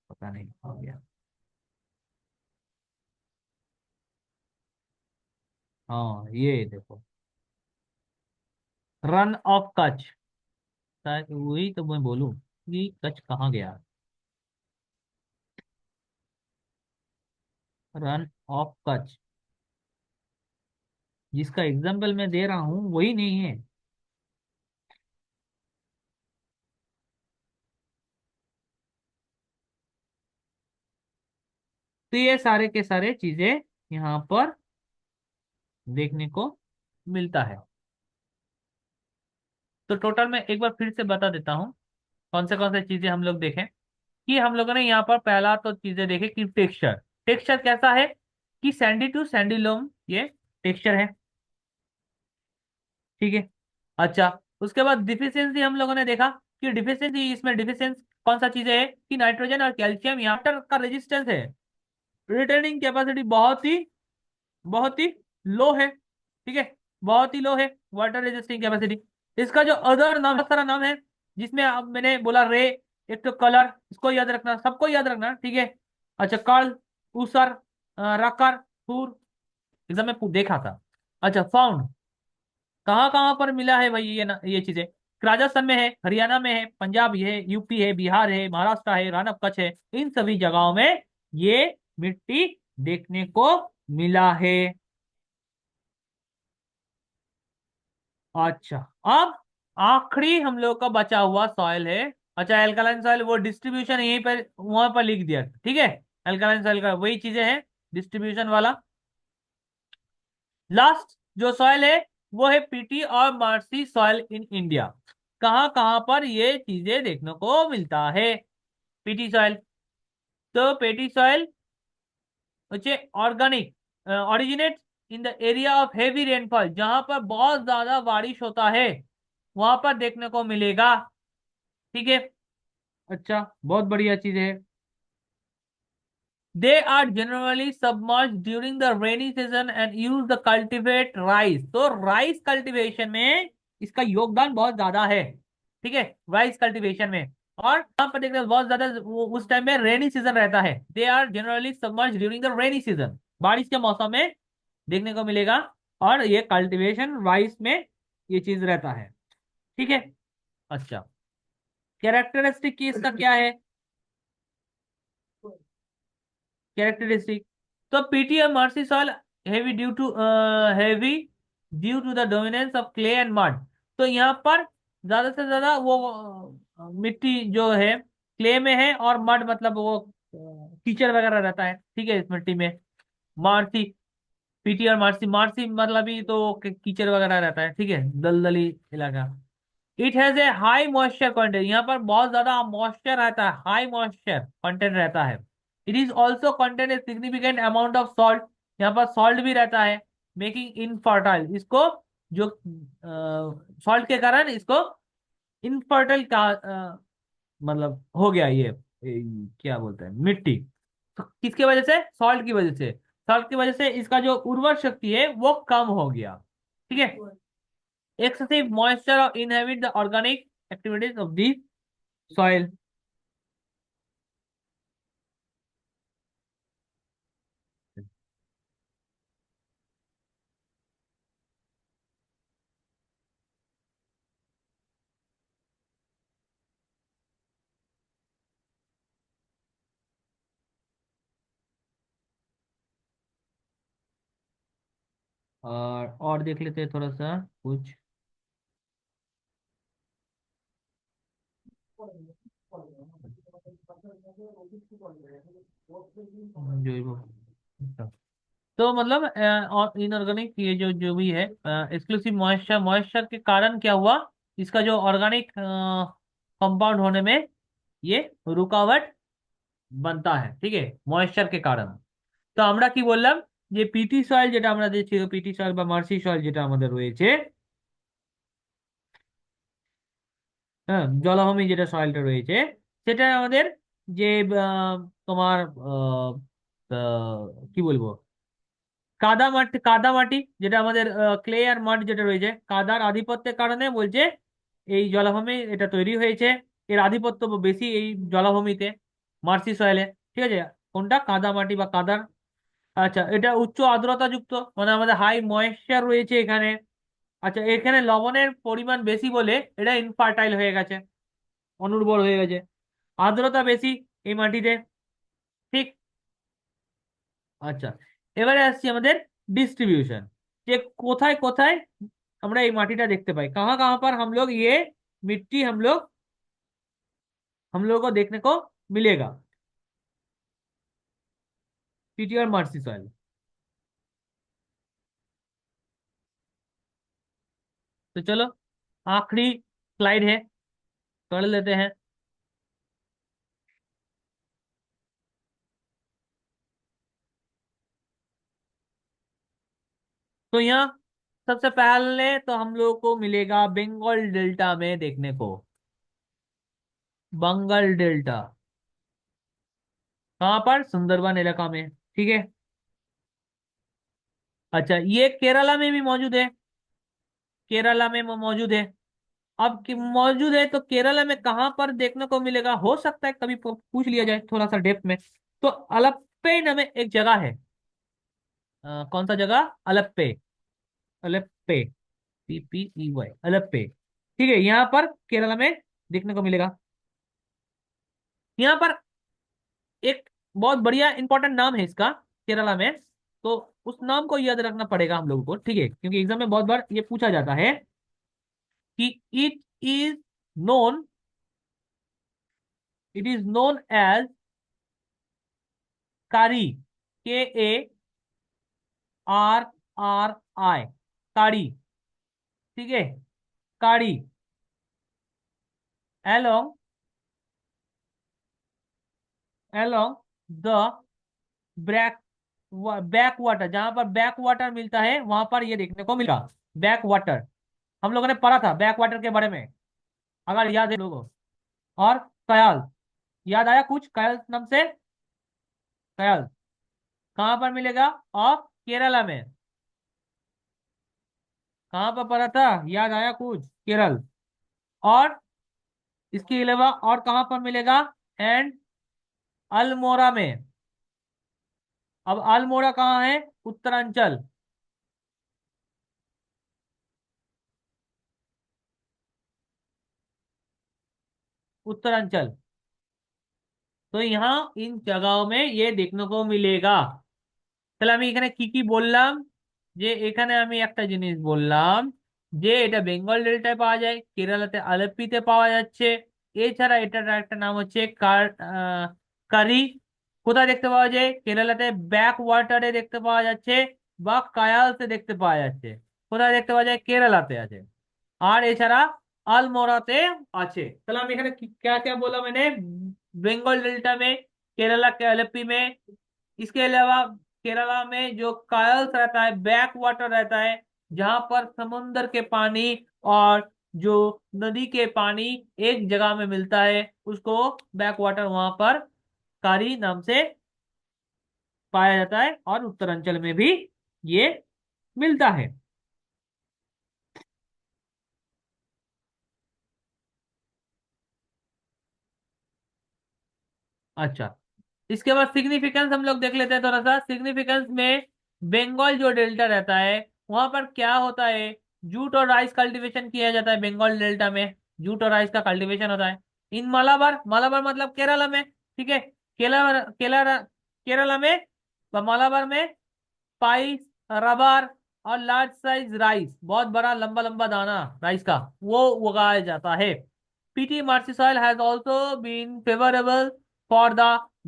पता नहीं हो गया। हाँ ये देखो, रन ऑफ कच्छ, शायद वही तो मैं बोलूँ कि कच्छ कहाँ गया। रन ऑफ कच्छ, जिसका एग्जाम्पल मैं दे रहा हूँ वही नहीं है। तो ये सारे के सारे चीजें यहाँ पर देखने को मिलता है। तो टोटल मैं एक बार फिर से बता देता हूँ कौन से चीजें हम लोग देखें। कि हम लोगों ने यहाँ पर पहला तो चीजें देखे कि टेक्सचर, टेक्सचर कैसा है कि सैंडी टू सैंडी लोम ये टेक्सचर है। ठीक है। अच्छा, उसके बाद डिफिशियंसी हम लोगों ने देखा कि डिफिशियंसी, इसमें डिफिशियंस कौन सा चीजें है कि नाइट्रोजन और कैल्शियम, यहाँ पर का रेजिस्टेंस है, रिटेनिंग कैपेसिटी बहुत ही लो है। ठीक है, बहुत ही लो है वाटर रेजिस्टिंग कैपेसिटी। इसका जो अदर नाम, बहुत सारा नाम है, जिसमें अब मैंने बोला रे, एक तो कलर, इसको याद रखना, सबको याद रखना, ठीक है। अच्छा, कर्ल, ऊसर, रकर, फूर, एग्जाम में देखा था। अच्छा, फाउंड कहाँ कहाँ पर मिला है भाई ये चीजें, राजस्थान में है, हरियाणा में है, पंजाब है, यूपी है, बिहार है, महाराष्ट्र है, रण ऑफ कच्छ है, इन सभी जगहों में ये मिट्टी देखने को मिला है। अच्छा, अब आखिरी हम लोग का बचा हुआ सॉइल है। अच्छा, एल्कालाइन सॉइल वो डिस्ट्रीब्यूशन यहीं पर वहां पर लिख दिया, ठीक है। एल्कालाइन सॉइल का वही चीजें हैं, डिस्ट्रीब्यूशन वाला। लास्ट जो सॉइल है वो है पीटी और मार्सी सॉइल इन इंडिया। कहाँ कहाँ पर ये चीजें देखने को मिलता है? पीटी सॉइल, तो PT soil organic originate in the area of heavy rainfall, जहां पर बहुत ज्यादा बारिश होता है वहां पर देखने को मिलेगा, ठीक है। अच्छा, बहुत बढ़िया चीज है। They are generally submerge during the rainy season and use the cultivate rice, तो राइस कल्टीवेशन में इसका योगदान बहुत ज्यादा है, ठीक है, राइस कल्टीवेशन में। और यहाँ पर देखते हैं बहुत ज्यादा उस टाइम में रेनी सीजन रहता है। They are generally submerge during the rainy season, बारिश के मौसम में देखने को मिलेगा। और ये कल्टीवेशन राइस में ये चीज रहता है, ठीक है। अच्छा, कैरेक्टरिस्टिक की इसका क्या है? कैरेक्टरिस्टिक, तो peaty marshy soil heavy heavy due to the dominance of clay and mud. तो यहाँ पर ज्यादा से ज्यादा वो मिट्टी जो है क्ले में है, और मड मतलब वो कीचड़ वगैरह रहता है, ठीक है, इस मिट्टी में। मार्सी, पीटी और मार्सी, मार्सी मतलब ही तो कीचड़ वगैरह रहता है, ठीक है, दलदली इलाका। It has a high moisture content, यहाँ पर बहुत ज्यादा मॉइस्चर रहता है, हाई मॉइस्चर कंटेंट रहता है। It is also content a significant amount of salt, यहाँ पर सॉल्ट भी रहता है, मेकिंग इनफर्टाइल इसको, जो सॉल्ट के कारण इसको इनफर्टाइल का मतलब हो गया ये क्या बोलते हैं, मिट्टी। तो किसकी वजह से? सॉल्ट की वजह से। सॉल्ट की वजह से इसका जो उर्वर शक्ति है वो कम हो गया, ठीक है। excessive moisture inhibit the organic activities of the soil। और देख लेते हैं थोड़ा सा कुछ। जो तो मतलब और इनऑर्गेनिक ये जो जो भी है, एक्सक्लूसिव मॉइस्चर, मॉइस्चर के कारण क्या हुआ, इसका जो ऑर्गेनिक कंपाउंड होने में ये रुकावट बनता है, ठीक है, ময়েশ্চার के कारण। তো আমরা কি বললাম, যে পিটি সয়েল যেটা আমরা দেখছি, পিটি সয়েল বা মার্সি সয়েল যেটা আমাদের রয়েছে, হ্যাঁ, জলাভূমি যেটা সয়েলটা রয়েছে, সেটা আমাদের যে তোমার কি বলবো, কাদা মাটি যেটা আমাদের ক্লে আর মাড যেটা রয়েছে, কাদার আধিপত্যের কারণে বলছে এই জলাভূমি এটা তৈরি হয়েছে। এর আধিপত্য বেশি এই জলাভূমিতে, মার্সি সয়েলে, ঠিক আছে। কোনটা? কাদা মাটি বা কাদার। আচ্ছা, এটা উচ্চ আর্দ্রতা যুক্ত, মানে আমাদের হাই ময়েশ্চার রয়েছে এখানে। আচ্ছা, এখানে লবণের পরিমাণ বেশি বলে এটা ইনফার্টাইল হয়ে গেছে, অনুর্বর হয়ে গেছে। আর্দ্রতা বেশি এই মাটিতে, ঠিক। আচ্ছা, এবারে আসছি আমাদের डिस्ट्रीब्यूशन, যে কোথায় কোথায় আমরা এই মাটিটা দেখতে পাই, कहाँ कहाँ पर हम लोग ये मिट्टी हम लोगों को देखने को मिलेगा, पीटी और मार्सी सॉइल। तो चलो, आखिरी स्लाइड है, कर लेते हैं। तो यहाँ सबसे पहले तो हम लोग को मिलेगा बंगाल डेल्टा में देखने को, बंगाल डेल्टा कहाँ पर? सुंदरबन इलाका में, ठीक है। अच्छा, ये केरला में भी मौजूद है, केरला में मौजूद है। अब मौजूद है तो केरला में कहाँ पर देखने को मिलेगा, हो सकता है कभी पूछ लिया जाए थोड़ा सा डेप्थ में। तो अलप्पे नामे एक जगह है, कौन सा जगह? अलप्पे, अलप्पे, PPEY, अलप्पे, ठीक है, यहाँ पर केरला में देखने को मिलेगा। यहाँ पर एक बहुत बढ़िया इंपॉर्टेंट नाम है इसका केरला में, तो उस नाम को याद रखना पड़ेगा हम लोगों को, ठीक है, क्योंकि एग्जाम में बहुत बार ये पूछा जाता है। कि is known it is known as kari, KARRI, kari, ठीक है, kari, along along the brack back water, जहां पर बैक वाटर मिलता है वहां पर ये देखने को मिला। बैक वाटर हम लोगों ने पढ़ा था बैक वाटर के बारे में, अगर याद है लोगों। और कयाल, याद आया कुछ कयाल नाम से? कयाल कहाँ पर मिलेगा? और केरला में। कहाँ पर पढ़ा था? याद आया कुछ? केरल। और इसके अलावा और कहाँ पर मिलेगा? एंड अल्मोड़ा में। अब अल्मोड़ा कहाँ है? उत्तरांचल। उत्तरांचल। तो यहाँ इन जगहों में ये देखने को मिलेगा। তাহলে আমি এখানে কি কি বললাম? যে এখানে আমি একটা জিনিস বললাম যে এটা বেঙ্গল ডেল্টায় পাওয়া যায়, কেরালাতে আলেপ্পিতে পাওয়া যাচ্ছে। এছাড়া এটার একটা নাম হচ্ছে কারি। কোথায় দেখতে পাওয়া যায়? কেরালাতে ব্যাক ওয়াটারে দেখতে পাওয়া যাচ্ছে, বা কায়ালসে দেখতে পাওয়া যাচ্ছে। কোথায় দেখতে পাওয়া যায়? কেরালাতে আছে। আর এছাড়া আলমোড়াতে আছে। তাহলে আমি এখানে क्या क्या बोला मैंने? बंगाल डेल्टा में, केरला के एलेप्पी में, इसके अलावा केरला में जो कायल्स रहता है, बैक वाटर रहता है, जहां पर समुन्द्र के पानी और जो नदी के पानी एक जगह में मिलता है, उसको बैक वाटर वहां पर कारी नाम से पाया जाता है। और उत्तरांचल में भी ये मिलता है। अच्छा, इसके बाद सिग्निफिकेंस हम लोग देख लेते हैं थोड़ा सा। सिग्निफिकेंस में बंगाल जो डेल्टा रहता है वहां पर क्या होता है? जूट और राइस कल्टीवेशन किया जाता है बंगाल डेल्टा में। जूट और राइस का कल्टीवेशन होता है। इन मालाबार, मालाबार मतलब केरला में, ठीक है, केरला केरला केरला में, मालाबार में स्पाइस, रबर और लार्ज साइज राइस, बहुत बड़ा लंबा लंबा दाना राइस का, वो उगाया जाता है। Peaty marshy soil has also been favourable for the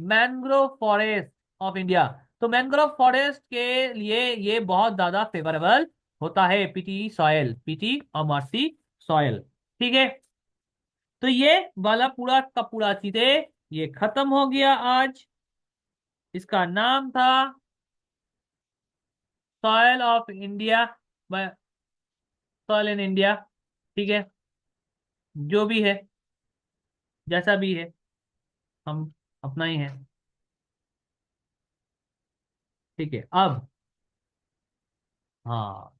mangrove forest of India. तो मैंग्रोव फॉरेस्ट के लिए ये बहुत ज्यादा फेवरेबल होता है, पीटी सॉइल, पीटी और मार्सी सॉइल, ठीक है। तो ये वाला पूरा का पूरा चीजें ये खत्म हो गया आज। इसका नाम था soil of India, soil in India, ठीक है। जो भी है, जैसा भी है, हम अपना ही है, ठीक है। अब हाँ,